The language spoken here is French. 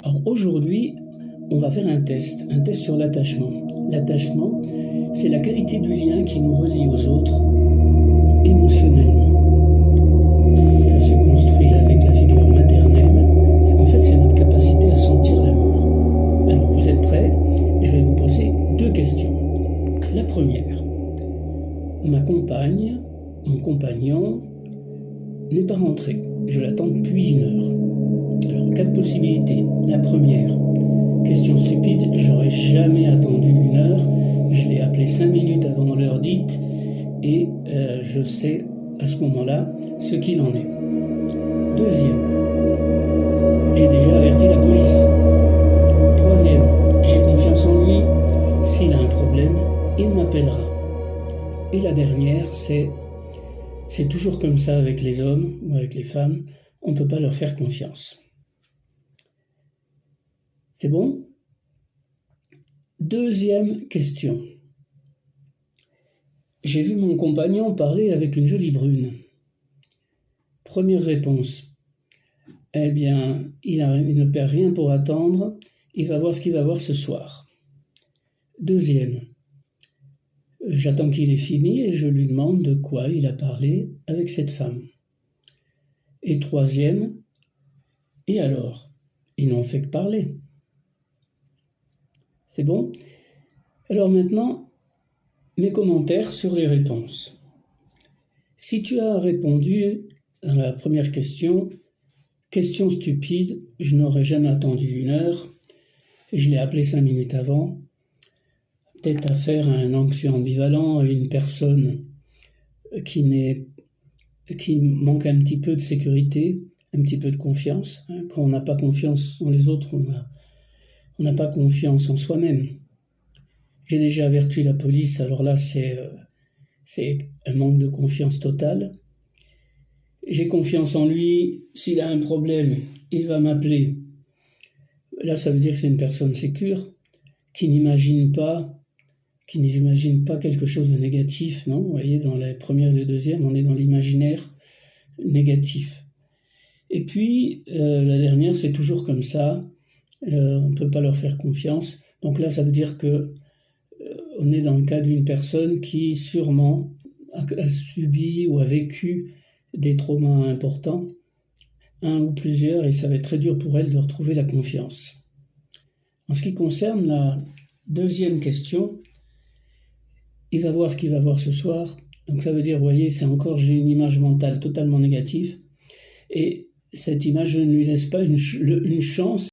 Alors aujourd'hui, on va faire un test sur l'attachement. L'attachement, c'est la qualité du lien qui nous relie aux autres émotionnellement. Ça se construit avec la figure maternelle. En fait, c'est notre capacité à sentir l'amour. Alors, vous êtes prêts? Je vais vous poser 2 questions. La première, ma compagne, mon compagnon n'est pas rentré. Je l'attends depuis 1 heure. Alors, 4 possibilités. La première, question stupide, j'aurais jamais attendu 1 heure. Je l'ai appelé 5 minutes avant l'heure dite et je sais à ce moment-là ce qu'il en est. Deuxième, j'ai déjà averti la police. Troisième, j'ai confiance en lui. S'il a un problème, il m'appellera. Et la dernière, c'est toujours comme ça avec les hommes ou avec les femmes, on ne peut pas leur faire confiance. C'est bon? Deuxième question. J'ai vu mon compagnon parler avec une jolie brune. Première réponse. Eh bien, il ne perd rien pour attendre. Il va voir ce qu'il va voir ce soir. Deuxième. J'attends qu'il ait fini et je lui demande de quoi il a parlé avec cette femme. Et troisième. Et alors? Ils n'ont fait que parler. C'est bon? Alors maintenant, mes commentaires sur les réponses. Si tu as répondu à la première question, question stupide, je n'aurais jamais attendu 1 heure, je l'ai appelé 5 minutes avant, peut-être affaire à un anxieux ambivalent, à une personne qui manque un petit peu de sécurité, un petit peu de confiance. Quand on n'a pas confiance en les autres, on n'a pas confiance en soi-même. J'ai déjà averti la police, alors là c'est un manque de confiance totale. J'ai confiance en lui, s'il a un problème, il va m'appeler. Là ça veut dire que c'est une personne sécure, qui n'imagine pas quelque chose de négatif, non? Vous voyez, dans la première et la deuxième, on est dans l'imaginaire négatif. Et puis, la dernière, c'est toujours comme ça, on ne peut pas leur faire confiance. Donc là, ça veut dire que on est dans le cas d'une personne qui sûrement a subi ou a vécu des traumas importants, un ou plusieurs, et ça va être très dur pour elle de retrouver la confiance. En ce qui concerne la deuxième question, il va voir ce qu'il va voir ce soir. Donc ça veut dire, vous voyez, j'ai une image mentale totalement négative, et cette image, je ne lui laisse pas une chance